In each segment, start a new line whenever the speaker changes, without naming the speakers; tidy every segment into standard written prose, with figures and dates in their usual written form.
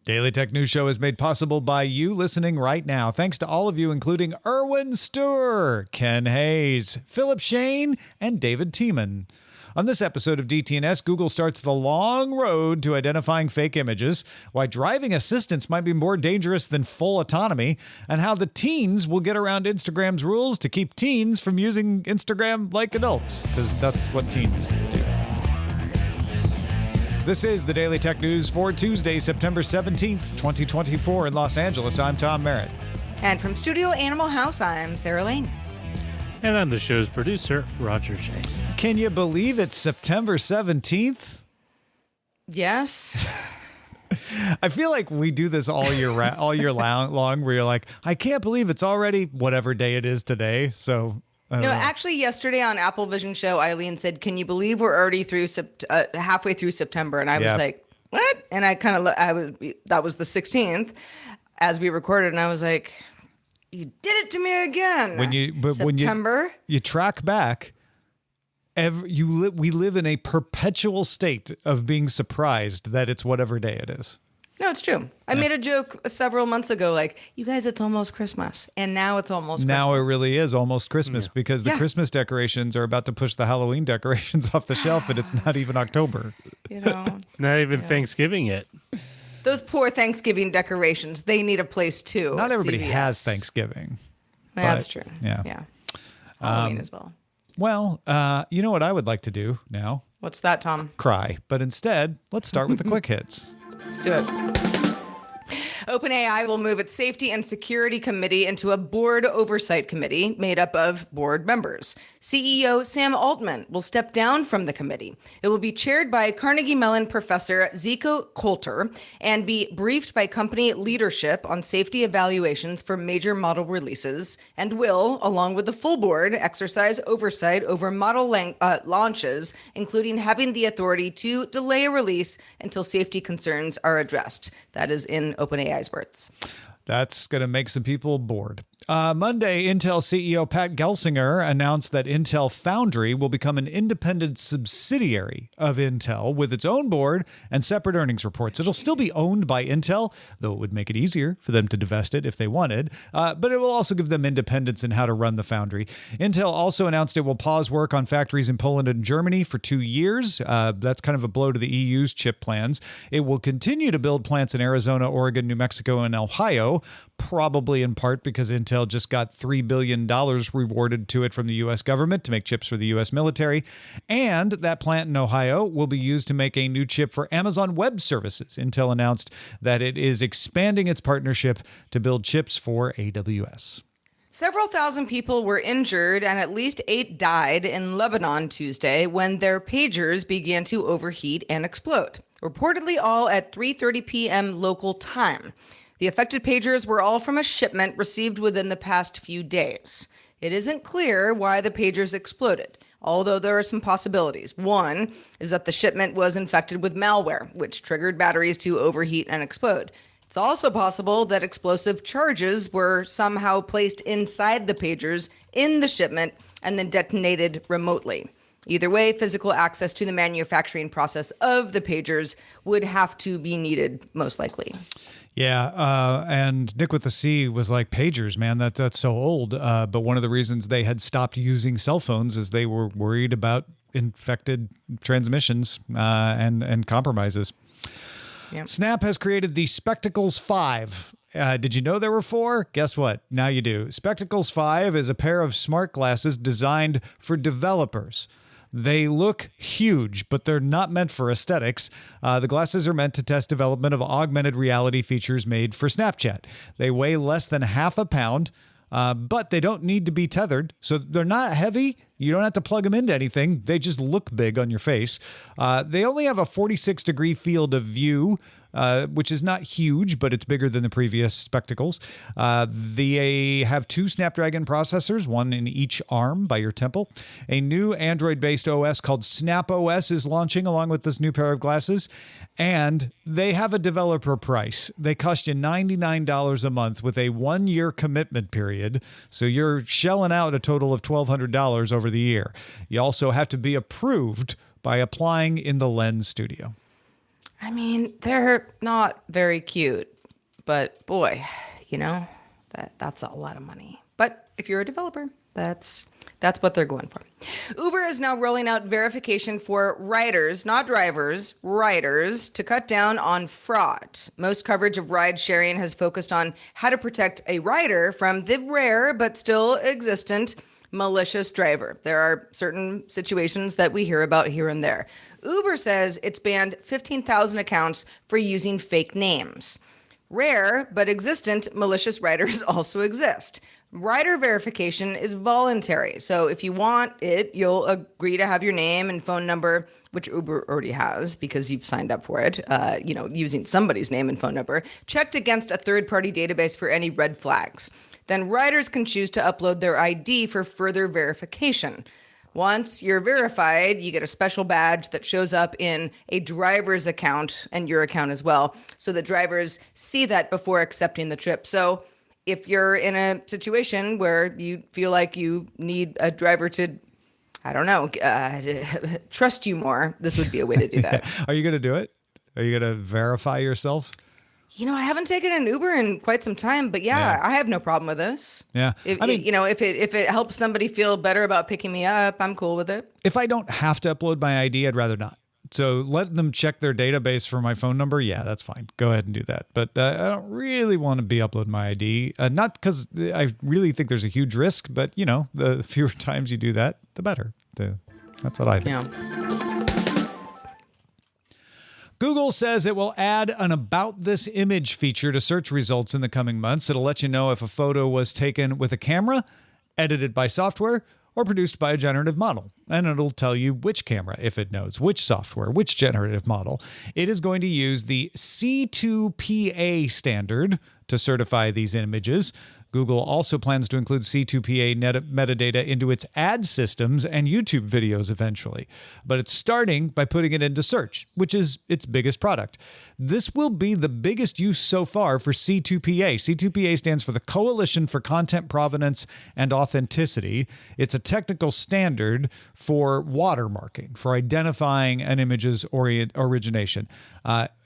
Daily Tech News Show is made possible by you listening right now. Thanks to all of you, including Erwin Stur, Ken Hayes, Philip Shane, and David Tiemann. On this episode of DTNS, Google starts the long road to identifying fake images, why driving assistants might be more dangerous than full autonomy, and how the teens will get around Instagram's rules to keep teens from using Instagram like adults, because that's what teens do. This is the Daily Tech News for Tuesday, September 17th, 2024 in Los Angeles. I'm Tom Merritt.
And from Studio Animal House, I'm Sarah Lane.
And I'm the show's producer, Roger Chang.
Can you believe it's September 17th?
Yes.
I feel like we do this all year long where you're like, I can't believe it's already whatever day it is today. So
no, actually, yesterday on Apple Vision Show, Eileen said, "Can you believe we're already through halfway through September?" And I was like, "What?" And I kind of, that was the 16th as we recorded, and I was like, "You did it to me again."
When you track back, we live in a perpetual state of being surprised that it's whatever day it is.
No, it's true. I made a joke several months ago, like, you guys, it's almost Christmas. And now it's almost Christmas.
Now it really is almost Christmas because the Christmas decorations are about to push the Halloween decorations off the shelf, and it's not even October.
Not even Thanksgiving yet.
Those poor Thanksgiving decorations, they need a place too.
Not everybody has Thanksgiving.
That's true.
Yeah.
Halloween as well.
Well, you know what I would like to do now?
What's that, Tom?
Cry. But instead, let's start with the quick hits.
Let's do it. OpenAI will move its Safety and Security Committee into a board oversight committee made up of board members. CEO Sam Altman will step down from the committee. It will be chaired by Carnegie Mellon professor Zico Coulter and be briefed by company leadership on safety evaluations for major model releases, and will, along with the full board, exercise oversight over model launches, including having the authority to delay a release until safety concerns are addressed. That is in OpenAI's words.
That's going to make some people bored. Monday, Intel CEO Pat Gelsinger announced that Intel Foundry will become an independent subsidiary of Intel with its own board and separate earnings reports. It'll still be owned by Intel, though it would make it easier for them to divest it if they wanted. But it will also give them independence in how to run the foundry. Intel also announced it will pause work on factories in Poland and Germany for 2 years. That's kind of a blow to the EU's chip plans. It will continue to build plants in Arizona, Oregon, New Mexico, and Ohio, probably in part because Intel just got $3 billion rewarded to it from the U.S. government to make chips for the U.S. military. And that plant in Ohio will be used to make a new chip for Amazon Web Services. Intel announced that it is expanding its partnership to build chips for AWS.
Several thousand people were injured and at least 8 died in Lebanon Tuesday when their pagers began to overheat and explode, reportedly all at 3:30 p.m. local time. The affected pagers were all from a shipment received within the past few days. It isn't clear why the pagers exploded, although there are some possibilities. One is that the shipment was infected with malware, which triggered batteries to overheat and explode. It's also possible that explosive charges were somehow placed inside the pagers in the shipment and then detonated remotely. Either way, physical access to the manufacturing process of the pagers would have to be needed, most likely.
Yeah, and Nick with the C was like, pagers, man, that's so old. But one of the reasons they had stopped using cell phones is they were worried about infected transmissions and compromises. Yep. Snap has created the Spectacles 5. Did you know there were 4? Guess what? Now you do. Spectacles 5 is a pair of smart glasses designed for developers. They look huge, but they're not meant for aesthetics. The glasses are meant to test development of augmented reality features made for Snapchat. They weigh less than half a pound, but they don't need to be tethered. So they're not heavy. You don't have to plug them into anything. They just look big on your face. They only have a 46-degree field of view, which is not huge, but it's bigger than the previous spectacles. They have 2 Snapdragon processors, one in each arm by your temple. A new Android-based OS called Snap OS is launching along with this new pair of glasses. And they have a developer price. They cost you $99 a month with a 1-year commitment period. So you're shelling out a total of $1,200 over the year. You also have to be approved by applying in the Lens Studio.
I mean, they're not very cute, but boy, that's a lot of money. But if you're a developer, that's what they're going for. Uber is now rolling out verification for riders, not drivers, riders, to cut down on fraud. Most coverage of ride sharing has focused on how to protect a rider from the rare but still existent malicious driver. There are certain situations that we hear about here and there. Uber says it's banned 15,000 accounts for using fake names. Rare but existent malicious riders also exist. Rider verification is voluntary. So if you want it, you'll agree to have your name and phone number, which Uber already has because you've signed up for it, using somebody's name and phone number, checked against a third-party database for any red flags. Then riders can choose to upload their ID for further verification. Once you're verified, you get a special badge that shows up in a driver's account and your account as well, so that drivers see that before accepting the trip. So if you're in a situation where you feel like you need a driver to, I don't know, trust you more, this would be a way to do that.
Are you going to do it? Are you going to verify yourself?
I haven't taken an Uber in quite some time, but yeah. I have no problem with this.
Yeah.
If it helps somebody feel better about picking me up, I'm cool with it.
If I don't have to upload my ID, I'd rather not. So let them check their database for my phone number. Yeah, that's fine. Go ahead and do that. But I don't really want to be uploading my ID. Not because I really think there's a huge risk, but the fewer times you do that, the better. That's what I think.
Yeah.
Google says it will add an About This Image feature to search results in the coming months. It'll let you know if a photo was taken with a camera, edited by software, or produced by a generative model. And it'll tell you which camera, if it knows, which software, which generative model. It is going to use the C2PA standard to certify these images. Google also plans to include C2PA metadata into its ad systems and YouTube videos eventually. But it's starting by putting it into search, which is its biggest product. This will be the biggest use so far for C2PA. C2PA stands for the Coalition for Content Provenance and Authenticity. It's a technical standard for watermarking, for identifying an image's origination.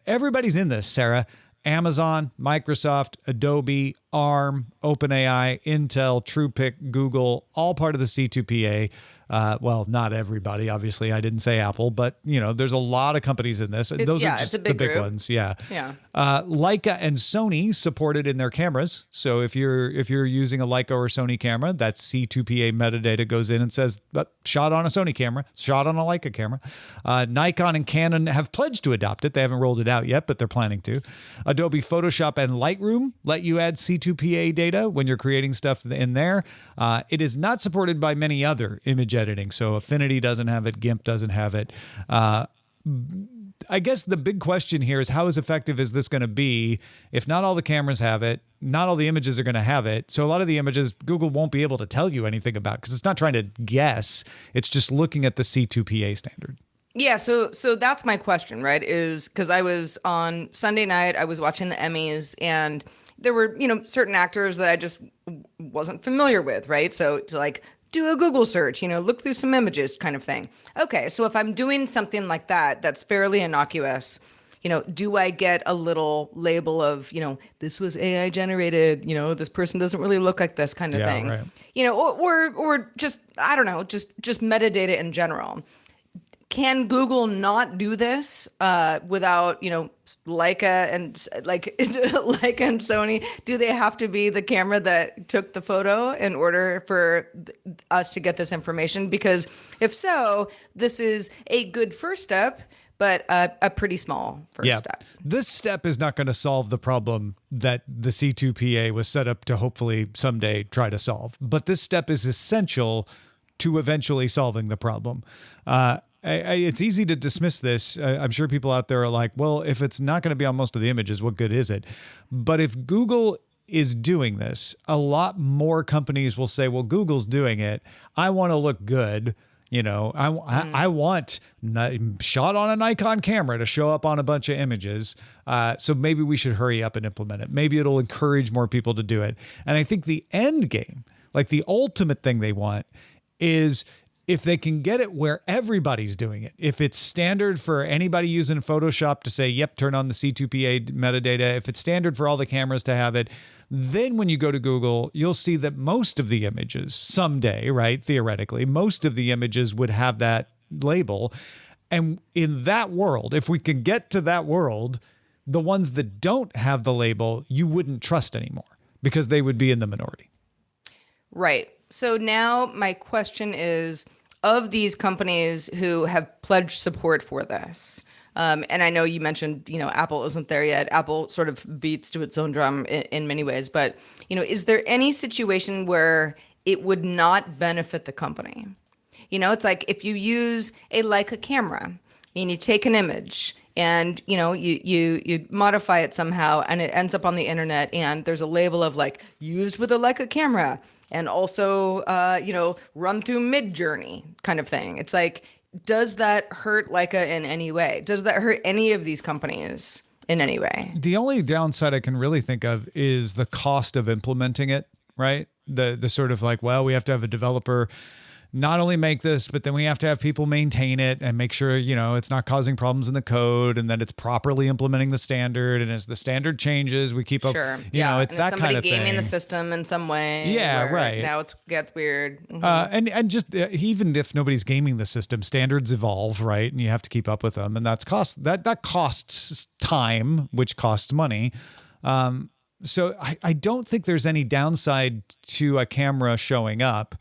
Everybody's in this, Sarah. Amazon, Microsoft, Adobe, ARM, OpenAI, Intel, TruePic, Google, all part of the C2PA. Well, not everybody. Obviously, I didn't say Apple, but there's a lot of companies in this. Those are just the big ones. Yeah. Leica and Sony support it in their cameras. So if you're using a Leica or Sony camera, that C2PA metadata goes in and says shot on a Sony camera, shot on a Leica camera. Nikon and Canon have pledged to adopt it. They haven't rolled it out yet, but they're planning to. Adobe Photoshop and Lightroom let you add C2PA data when you're creating stuff in there. It is not supported by many other image editing. So Affinity doesn't have it. GIMP doesn't have it. I guess the big question here is how effective is this going to be if not all the cameras have it, not all the images are going to have it. So a lot of the images Google won't be able to tell you anything about because it's not trying to guess. It's just looking at the C2PA standard.
Yeah, so that's my question, right? Is because I was on Sunday night, I was watching the Emmys and there were, certain actors that I just wasn't familiar with, right? So to do a Google search, look through some images kind of thing. Okay, so if I'm doing something like that, that's fairly innocuous, do I get a little label of, this was AI generated, this person doesn't really look like this kind of thing. Right. Or just, I don't know, just metadata in general. Can Google not do this without, Leica and Leica and Sony? Do they have to be the camera that took the photo in order for us to get this information? Because if so, this is a good first step, but a pretty small first step.
This step is not going to solve the problem that the C2PA was set up to hopefully someday try to solve. But this step is essential to eventually solving the problem. It's easy to dismiss this. I'm sure people out there are like, well, if it's not going to be on most of the images, what good is it? But if Google is doing this, a lot more companies will say, well, Google's doing it. I want to look good. I want shot on a Nikon camera to show up on a bunch of images. So maybe we should hurry up and implement it. Maybe it'll encourage more people to do it. And I think the end game, like the ultimate thing they want is if they can get it where everybody's doing it, if it's standard for anybody using Photoshop to say, yep, turn on the C2PA metadata, if it's standard for all the cameras to have it, then when you go to Google, you'll see that most of the images someday, right, theoretically, most of the images would have that label. And in that world, if we can get to that world, the ones that don't have the label, you wouldn't trust anymore because they would be in the minority.
Right. So now my question is, of these companies who have pledged support for this, and I know you mentioned, Apple isn't there yet. Apple sort of beats to its own drum in many ways. But, is there any situation where it would not benefit the company? It's like if you use a Leica camera and you take an image and, you modify it somehow and it ends up on the internet and there's a label of like used with a Leica camera. And also, run through Mid-Journey kind of thing. It's like, does that hurt Leica in any way? Does that hurt any of these companies in any way?
The only downside I can really think of is the cost of implementing it, right? The sort of like, well, we have to have a developer not only make this, but then we have to have people maintain it and make sure, it's not causing problems in the code and that it's properly implementing the standard. And as the standard changes, we keep up, it's
and
that kind of thing.
Somebody gaming the system in some way.
Yeah, right.
Now it gets weird. Mm-hmm.
And just even if nobody's gaming the system, standards evolve, right? And you have to keep up with them. And that costs time, which costs money. So I don't think there's any downside to a camera showing up.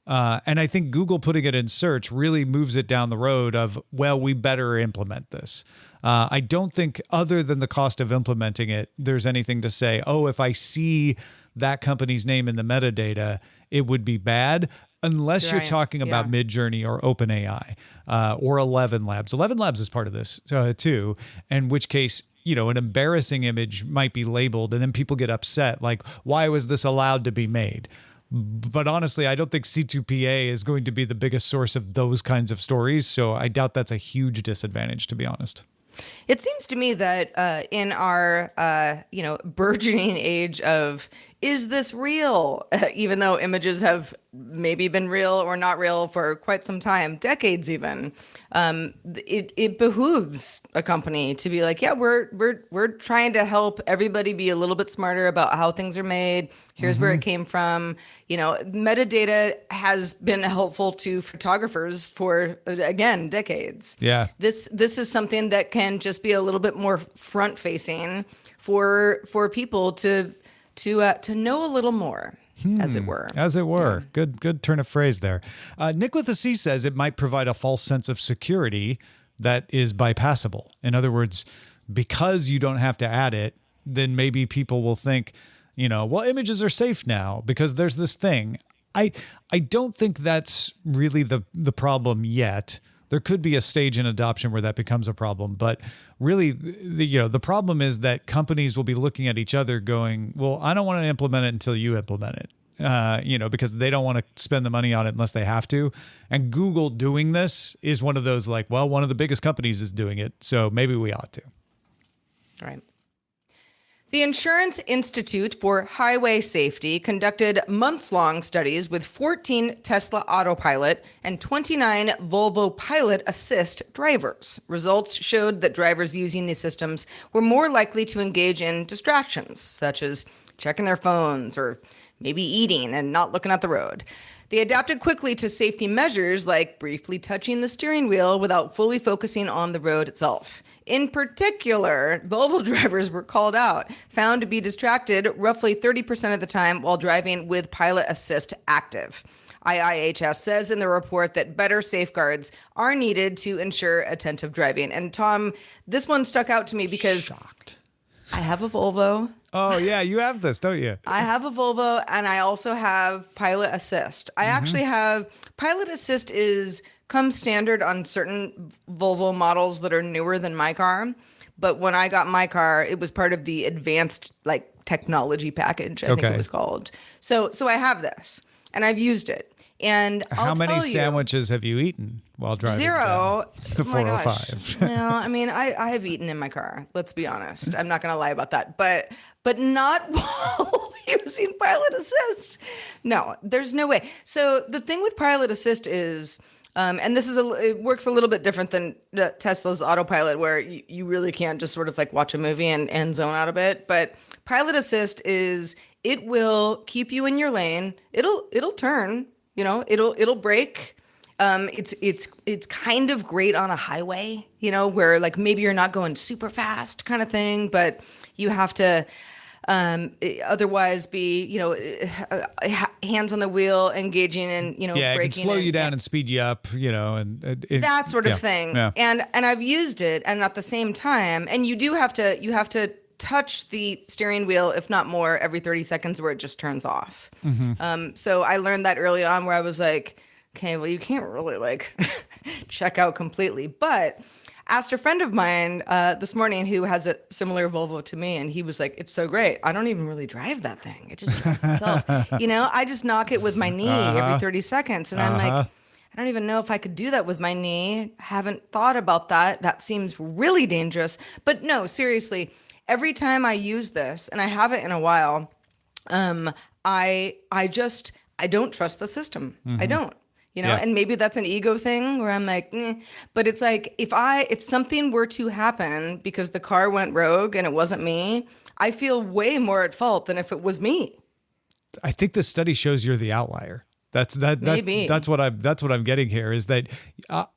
And I think Google putting it in search really moves it down the road of, well, we better implement this. I don't think other than the cost of implementing it, there's anything to say, oh, if I see that company's name in the metadata, it would be bad. Unless you're talking about Mid-Journey or OpenAI or 11 Labs. 11 Labs is part of this too, in which case, an embarrassing image might be labeled and then people get upset. Like, why was this allowed to be made? But honestly, I don't think C2PA is going to be the biggest source of those kinds of stories. So I doubt that's a huge disadvantage, to be honest.
It seems to me that in our, burgeoning age of, is this real? Even though images have maybe been real or not real for quite some time, decades even, it behooves a company to be like, yeah, we're trying to help everybody be a little bit smarter about how things are made. Here's where it came from. Metadata has been helpful to photographers for, again, decades.
Yeah.
This is something that can just be a little bit more front facing for people to know a little more, as it were.
As it were. Yeah. Good turn of phrase there. Nick with a C says it might provide a false sense of security that is bypassable. In other words, because you don't have to add it, then maybe people will think, well, images are safe now because there's this thing. I don't think that's really the problem yet. There could be a stage in adoption where that becomes a problem, but really, the problem is that companies will be looking at each other going, well, I don't want to implement it until you implement it, because they don't want to spend the money on it unless they have to. And Google doing this is one of those like, well, one of the biggest companies is doing it, so maybe we ought to.
Right. The Insurance Institute for Highway Safety conducted months-long studies with 14 Tesla Autopilot and 29 Volvo Pilot Assist drivers. Results showed that drivers using these systems were more likely to engage in distractions, such as checking their phones or maybe eating and not looking at the road. They adapted quickly to safety measures like briefly touching the steering wheel without fully focusing on the road itself. In particular, Volvo drivers were called out, found to be distracted roughly 30% of the time while driving with Pilot Assist active. IIHS says in the report that better safeguards are needed to ensure attentive driving. And Tom, this one stuck out to me because I have a Volvo.
Oh, yeah, you have this, don't you?
I have a Volvo and I also have Pilot Assist. I actually have Pilot Assist comes standard on certain Volvo models that are newer than my car. But when I got my car, it was part of the advanced technology package, I think it was called. So I have this and I've used it. And
how many sandwiches have you eeten while driving?
0.
The 405.
Well, I mean, I have eaten in my car. Let's be honest. I'm not going to lie about that. But not while using pilot assist. No, there's no way. So the thing with pilot assist is, and this is it works a little bit different than Tesla's autopilot, where you really can't just sort of like watch a movie and zone out a bit. But pilot assist is, it will keep you in your lane. It'll turn, it'll brake. It's kind of great on a highway, where like maybe you're not going super fast kind of thing, but you have to otherwise be, hands on the wheel, engaging and,
yeah, it
braking.
can slow you down and speed you up, and
that sort of thing.
Yeah.
And I've used it, and at the same time, and you have to touch the steering wheel, if not more, every 30 seconds, where it just turns off. So I learned that early on, where I was like, okay, well, you can't really like check out completely. But asked a friend of mine this morning who has a similar Volvo to me, and he was like, it's so great. I don't even really drive that thing. It just drives itself. I just knock it with my knee every 30 seconds. And I'm like, I don't even know if I could do that with my knee. Haven't thought about that. That seems really dangerous. But no, seriously, every time I use this, and I haven't in a while, I don't trust the system. I don't. And maybe that's an ego thing where I'm like, but it's like, if something were to happen because the car went rogue and it wasn't me, I feel way more at fault than if it was me.
I think this study shows you're the outlier.
Maybe.
That's what I'm getting here, is that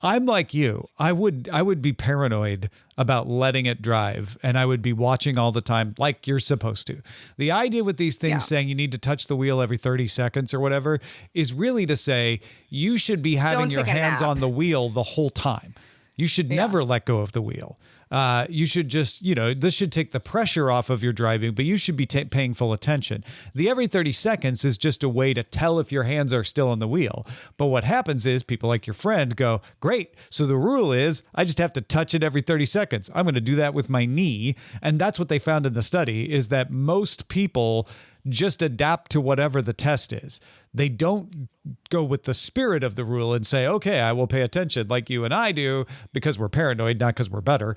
I'm like you. I would be paranoid about letting it drive, and I would be watching all the time like you're supposed to. The idea with these things saying you need to touch the wheel every 30 seconds or whatever is really to say you should be having your hands on the wheel the whole time. You should never let go of the wheel. You should just, this should take the pressure off of your driving, but you should be paying full attention. The every 30 seconds is just a way to tell if your hands are still on the wheel. But what happens is people like your friend go, great. So the rule is I just have to touch it every 30 seconds. I'm going to do that with my knee. And that's what they found in the study, is that most people just adapt to whatever the test is. They don't go with the spirit of the rule and say, okay, I will pay attention like you and I do, because we're paranoid, not because we're better.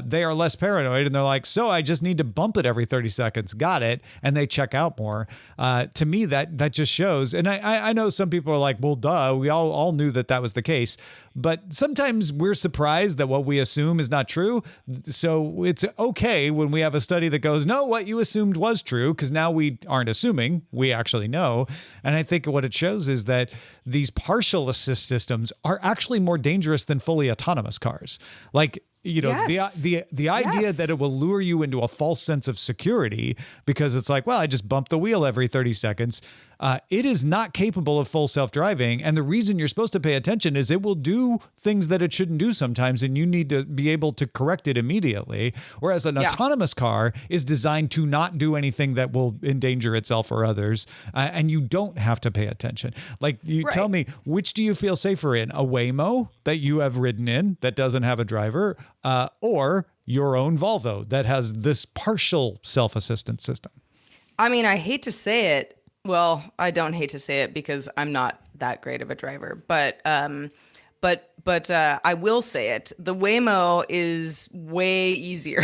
They are less paranoid, and they're like, so I just need to bump it every 30 seconds. Got it. And they check out more. To me, that just shows. And I know some people are like, well, duh, we all knew that was the case. But sometimes we're surprised that what we assume is not true. So it's okay when we have a study that goes, no, what you assumed was true, because now we aren't assuming, we actually know. And I think what it shows is that these partial assist systems are actually more dangerous than fully autonomous cars. Like, the idea that it will lure you into a false sense of security because it's like, well, I just bump the wheel every 30 seconds. It is not capable of full self-driving. And the reason you're supposed to pay attention is it will do things that it shouldn't do sometimes, and you need to be able to correct it immediately. Whereas an autonomous car is designed to not do anything that will endanger itself or others. And you don't have to pay attention. Like, tell me, which do you feel safer in? A Waymo that you have ridden in that doesn't have a driver, or your own Volvo that has this partial self-assistance system?
I mean, I hate to say it. Well, I don't hate to say it because I'm not that great of a driver, but I will say it. The Waymo is way easier.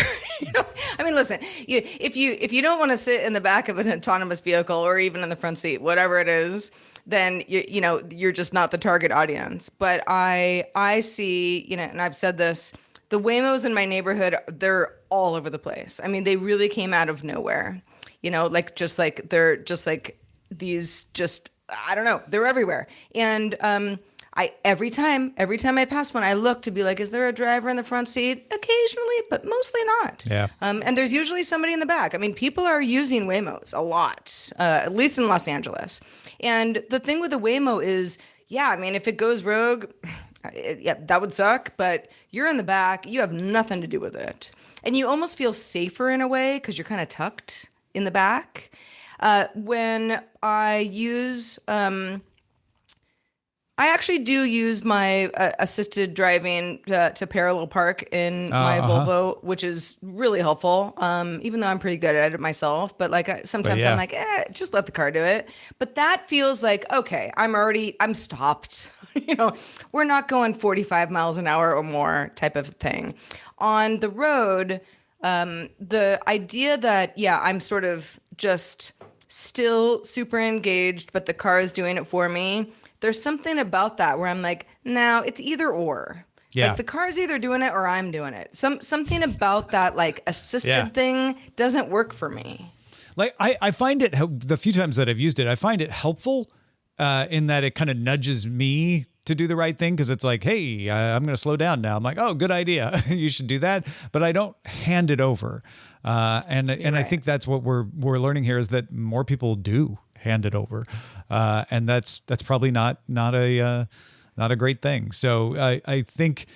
I mean, listen, if you don't want to sit in the back of an autonomous vehicle or even in the front seat, whatever it is, then you're just not the target audience. But I see, and I've said this, the Waymos in my neighborhood, they're all over the place. I mean, they really came out of nowhere. They're just like these, I don't know, they're everywhere. And every time I pass one, I look to be like, is there a driver in the front seat? Occasionally, but mostly not.
Yeah.
And there's usually somebody in the back. I mean, people are using Waymos a lot, at least in Los Angeles. And the thing with the Waymo is, I mean, if it goes rogue, that would suck, but you're in the back, you have nothing to do with it. And you almost feel safer in a way because you're kind of tucked in the back. When I use, I actually do use my assisted driving to parallel park in my Volvo, which is really helpful. Even though I'm pretty good at it myself, but sometimes I'm like, just let the car do it. But that feels like, okay, I'm stopped. We're not going 45 miles an hour or more type of thing. On the road, the idea that, I'm sort of just still super engaged, but the car is doing it for me. There's something about that where I'm like, no, it's either or.
Yeah.
Like the car's either doing it or I'm doing it. Something about that like assisted thing doesn't work for me.
Like I find it, the few times that I've used it, I find it helpful in that it kind of nudges me to do the right thing, because it's like, hey, I'm going to slow down now. I'm like, oh, good idea. You should do that. But I don't hand it over. And I think that's what we're learning here, is that more people do hand it over. And that's probably not a great thing. So I think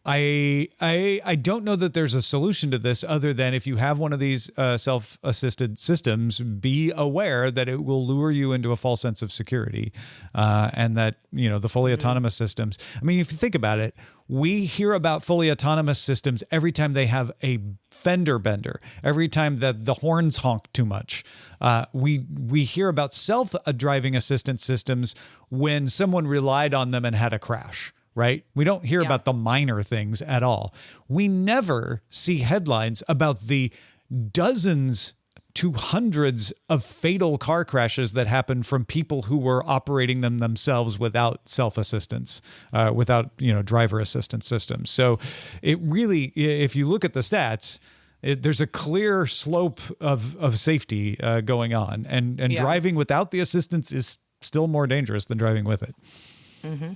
I don't know that there's a solution to this other than, if you have one of these self-assisted systems, be aware that it will lure you into a false sense of security, and that, the fully autonomous systems. I mean, if you think about it, we hear about fully autonomous systems every time they have a fender bender, every time that the horns honk too much. We hear about self-driving assistance systems when someone relied on them and had a crash. Right? We don't hear about the minor things at all. We never see headlines about the dozens to hundreds of fatal car crashes that happen from people who were operating them themselves without self-assistance, without, driver assistance systems. So it really, if you look at the stats, there's a clear slope of safety going on, and driving without the assistance is still more dangerous than driving with it. Mm-hmm.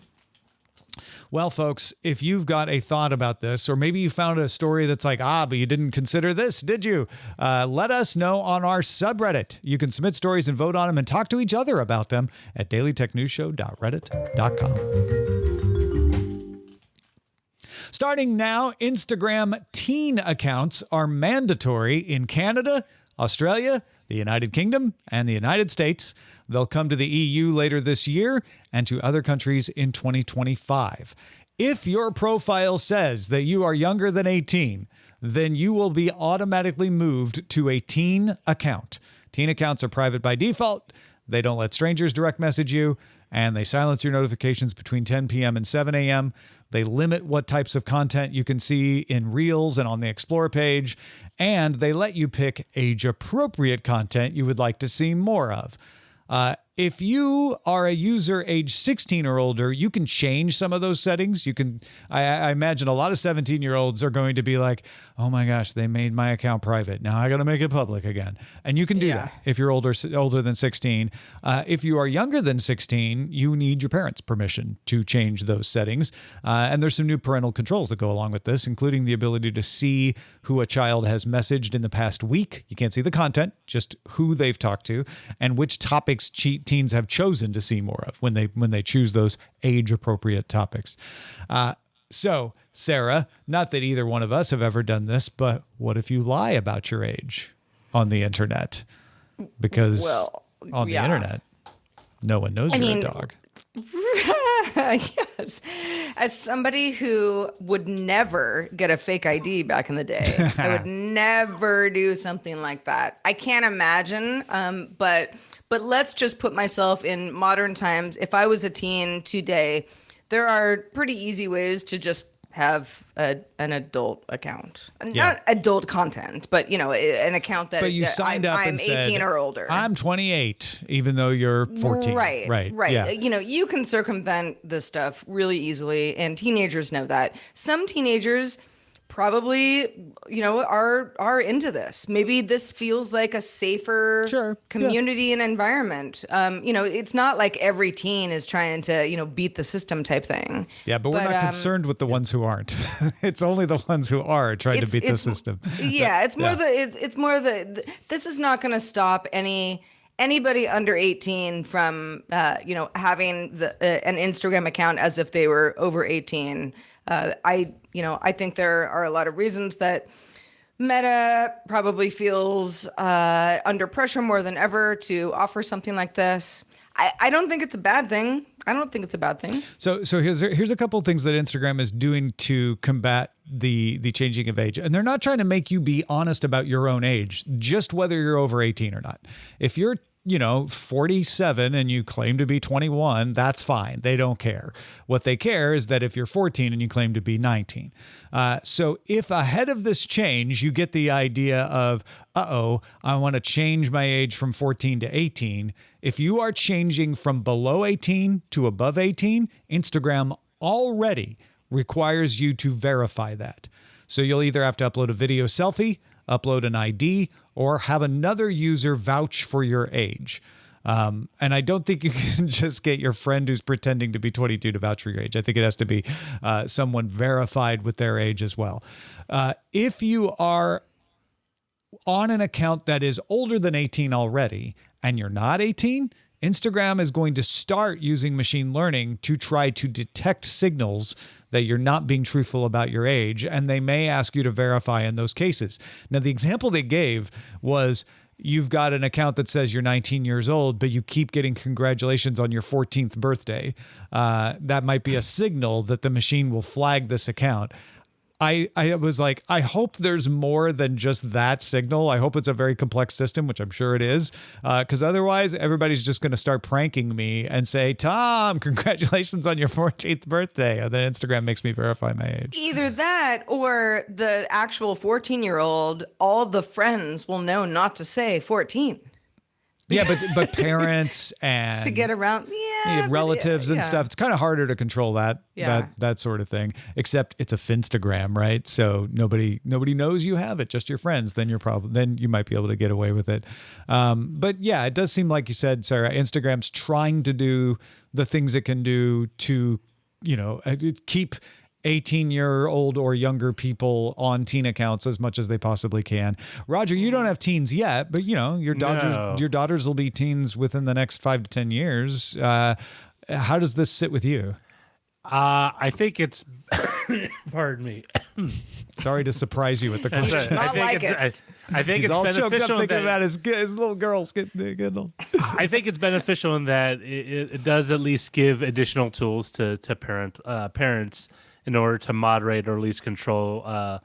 Well, folks, if you've got a thought about this, or maybe you found a story that's like, but you didn't consider this, did you? Let us know on our subreddit. You can submit stories and vote on them and talk to each other about them at dailytechnewsshow.reddit.com. Starting now, Instagram teen accounts are mandatory in Canada, Australia, the United Kingdom, and the United States. They'll come to the EU later this year and to other countries in 2025. If your profile says that you are younger than 18, then you will be automatically moved to a teen account. Teen accounts are private by default. They don't let strangers direct message you, and they silence your notifications between 10 p.m. and 7 a.m. They limit what types of content you can see in Reels and on the Explore page, and they let you pick age-appropriate content you would like to see more of. If you are a user age 16 or older, you can change some of those settings. You can, I imagine a lot of 17-year-olds are going to be like, oh my gosh, they made my account private. Now I got to make it public again. And you can do that if you're older than 16. If you are younger than 16, you need your parents' permission to change those settings. And there's some new parental controls that go along with this, including the ability to see who a child has messaged in the past week. You can't see the content, just who they've talked to, and which topics teens have chosen to see more of when they choose those age-appropriate topics. So, Sarah, not that either one of us have ever done this, but what if you lie about your age on the internet? Because on the internet, no one knows you're a dog.
Yes. As somebody who would never get a fake ID back in the day, I would never do something like that. I can't imagine, but let's just put myself in modern times. If I was a teen today, there are pretty easy ways to just have an adult account. Not adult content, but an account that
you signed up
I'm
and
18
said,
or older.
I'm 28, even though you're 14.
Right.
Yeah.
You can circumvent this stuff really easily, and teenagers know that. Some teenagers probably, are into this. Maybe this feels like a safer community and environment. It's not like every teen is trying to, beat the system type thing.
Yeah, but we're not concerned with the ones who aren't. It's only the ones who are trying to beat the system.
Yeah, it's more this is not going to stop anybody under 18 from, having an Instagram account as if they were over 18. I think there are a lot of reasons that Meta probably feels under pressure more than ever to offer something like this. I don't think it's a bad thing. So here's a couple of things that Instagram is doing to combat the changing of age. And they're not trying to make you be honest about your own age, just whether you're over 18 or not. If you're
47 and you claim to be 21, that's fine. They don't care. What they care is that if you're 14 and you claim to be 19. So if ahead of this change, you get the idea of, I want to change my age from 14 to 18. If you are changing from below 18 to above 18, Instagram already requires you to verify that. So you'll either have to upload a video selfie, upload an ID, or have another user vouch for your age. And I don't think you can just get your friend who's pretending to be 22 to vouch for your age. I think it has to be someone verified with their age as well. If you are on an account that is older than 18 already and you're not 18, Instagram is going to start using machine learning to try to detect signals that you're not being truthful about your age, and they may ask you to verify in those cases. Now, the example they gave was you've got an account that says you're 19 years old, but you keep getting congratulations on your 14th birthday. That might be a signal that the machine will flag this account. I was like, I hope there's more than just that signal. I hope it's a very complex system, which I'm sure it is, because otherwise everybody's just going to start pranking me and say, Tom, congratulations on your 14th birthday. And then Instagram makes me verify my age.
Either that or the actual 14-year-old, all the friends will know not to say 14.
Yeah, but parents and
to get around,
relatives and stuff. It's kind of harder to control that sort of thing. Except it's a Finstagram, right? So nobody knows you have it, just your friends. Then you might be able to get away with it. But yeah, it does seem like you said, Sarah. Instagram's trying to do the things it can do to, keep 18-year-old or younger people on teen accounts as much as they possibly can. Roger, you don't have teens yet, but your daughters will be teens within the next 5 to 10 years. How does this sit with you?
I think it's pardon me.
Sorry to surprise you with the question.
I think it's
all
beneficial
choked up thinking about his little girls getting old.
I think it's beneficial in that it does at least give additional tools to parents in order to moderate or at least control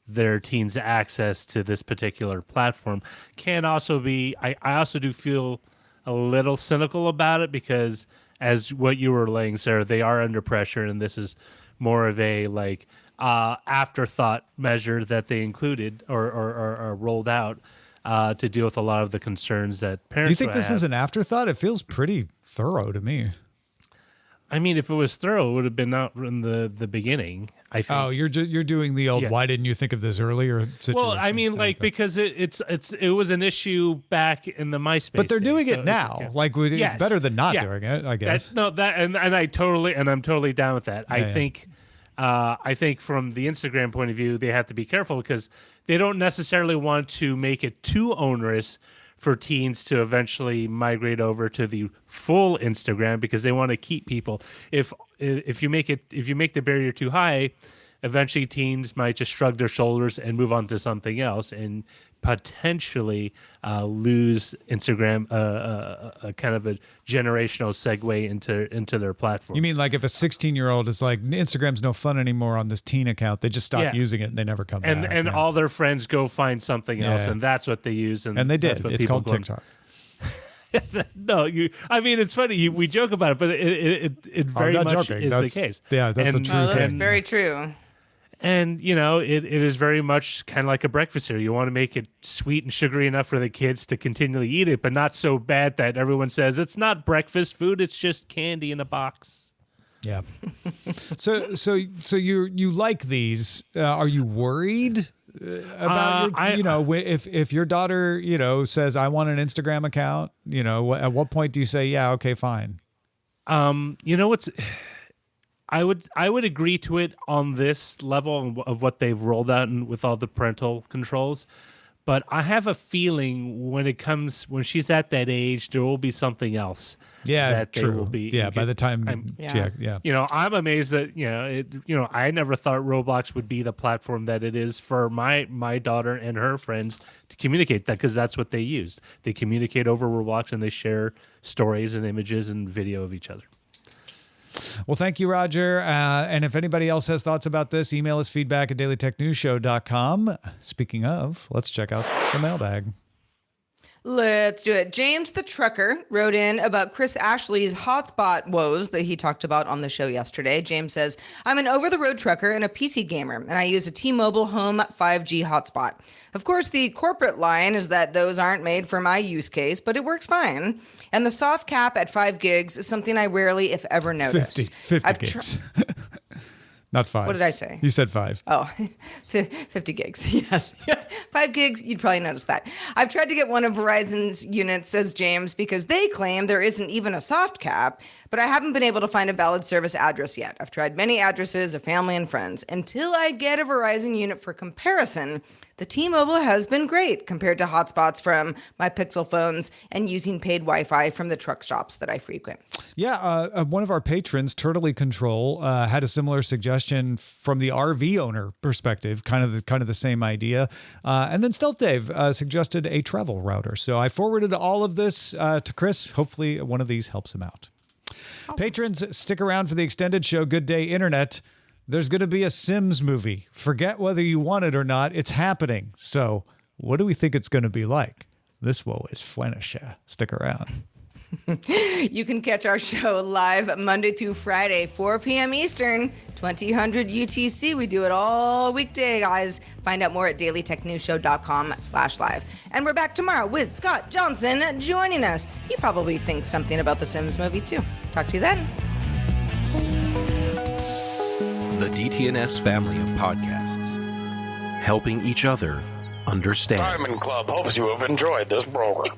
their teens' access to this particular platform. Can also be, I also do feel a little cynical about it because, as what you were laying, Sarah, they are under pressure, and this is more of a afterthought measure that they included or rolled out to deal with a lot of the concerns that parents.
Do you think this is an afterthought? It feels pretty thorough to me.
I mean, if it was thorough, it would have been out in the beginning. I think.
Oh, you're doing the old. Yeah. Why didn't you think of this earlier? Situation?
Well, I mean, because it was an issue back in the MySpace.
But they're doing it now. Yeah. It's better than not doing it, I guess.
And I'm totally down with that. I think from the Instagram point of view, they have to be careful because they don't necessarily want to make it too onerous for teens to eventually migrate over to the full Instagram because they want to keep people. If you make the barrier too high, eventually teens might just shrug their shoulders and move on to something else and potentially lose Instagram a kind of a generational segue into their platform.
You mean like if a 16-year-old is like, Instagram's no fun anymore on this teen account, they just stop using it and they never come back.
And all their friends go find something else, and that's what they use. And
they did. It's called TikTok.
No, I mean, it's funny. We joke about it, but it very much
joking.
Is the case.
Yeah, that's a true thing.
That's very true.
And, it is very much kind of like a breakfast cereal. You want to make it sweet and sugary enough for the kids to continually eat it, but not so bad that everyone says it's not breakfast food, it's just candy in a box.
Yeah. So you like these. Are you worried about if your daughter, says, I want an Instagram account, at what point do you say, yeah, okay, fine?
I would agree to it on this level of what they've rolled out and with all the parental controls, but I have a feeling when she's at that age, there will be something else.
Yeah,
that
true.
They will be.
Yeah, by the time. Yeah.
I'm amazed that I never thought Roblox would be the platform that it is for my daughter and her friends to communicate that, because that's what they use. They communicate over Roblox and they share stories and images and video of each other.
Well, thank you, Roger. And if anybody else has thoughts about this, email us feedback@dailytechnewsshow.com. Speaking of, let's check out the mailbag.
Let's do it. James the Trucker wrote in about Chris Ashley's hotspot woes that he talked about on the show yesterday. James says, I'm an over-the-road trucker and a PC gamer, and I use a T-Mobile Home 5G hotspot. Of course, the corporate line is that those aren't made for my use case, but it works fine. And the soft cap at 5 gigs is something I rarely, if ever, notice.
50 gigs. Not 5.
What did I say?
You said 5.
Oh, 50 gigs. Yes. 5 gigs, you'd probably notice that. I've tried to get one of Verizon's units, says James, because they claim there isn't even a soft cap, but I haven't been able to find a valid service address yet. I've tried many addresses of family and friends. Until I get a Verizon unit for comparison, the T-Mobile has been great compared to hotspots from my Pixel phones and using paid Wi-Fi from the truck stops that I frequent.
Yeah, one of our patrons, Turtley Control, had a similar suggestion from the RV owner perspective, kind of the same idea. And then Stealth Dave suggested a travel router. So I forwarded all of this to Chris. Hopefully one of these helps him out. Awesome. Patrons, stick around for the extended show, Good Day Internet. There's going to be a Sims movie. Forget whether you want it or not. It's happening. So what do we think it's going to be like? This woe is Fuenisha. Stick around.
You can catch our show live Monday through Friday, 4 p.m. Eastern, 2000 UTC. We do it all weekday, guys. Find out more at dailytechnewsshow.com/live. And we're back tomorrow with Scott Johnson joining us. He probably thinks something about the Sims movie, too. Talk to you then.
The DTNS family of podcasts, helping each other understand.
Diamond Club hopes you have enjoyed this program.